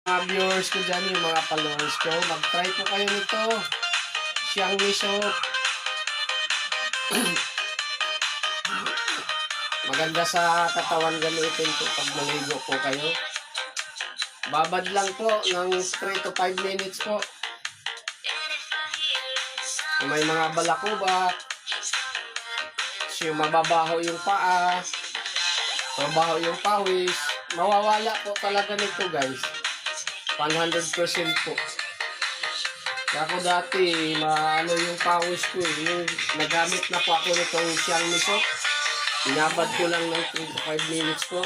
Mga viewers ko dyan, yung mga followers ko, mag-try po kayo nito. Xiangmi soap. Maganda sa katawan gamitin po pag maligo po kayo. Babad lang po ng 3 to 5 minutes po. May mga balakubak. Yung mababaho yung paa. Mabaho yung pawis. Mawawala po talaga nito guys. 100% po. Kaya ako dati, maano yung pawis ko eh. Yung nagamit na po ako nitong Xiangmi soap. Binabad ko lang ng 3 to 5 minutes po.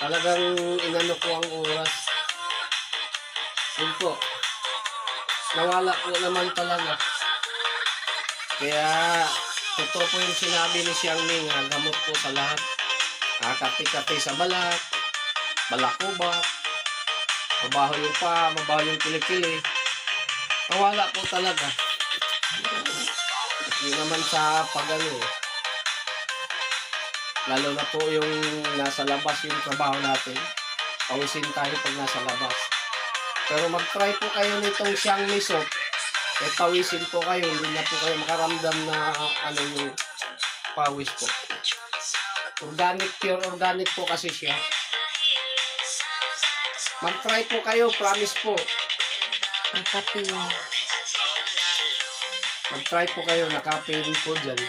Talagang inano ko ang oras. Yun po. Nawala po naman talaga. Kaya, totoo po yung sinabi ni Xiangmi nga, gamot po sa lahat. Kape-kape sa balat, balakubak, mabaho yung pa, mabaho yung kilikili. Nawala po talaga. Yun naman sa pagano eh. Lalo na po yung nasa labas yung trabaho natin. Pawisin tayo pag nasa labas. Pero mag-try po kayo nitong Xiangmi soap. Eh pawisin po kayo, hindi na po kayo makaramdam na ano yung pawis po. Organic, pure organic po kasi siya. Mag-try po kayo, promise po. Ang kape yun. Mag-try po kayo, nakape rin po dyan.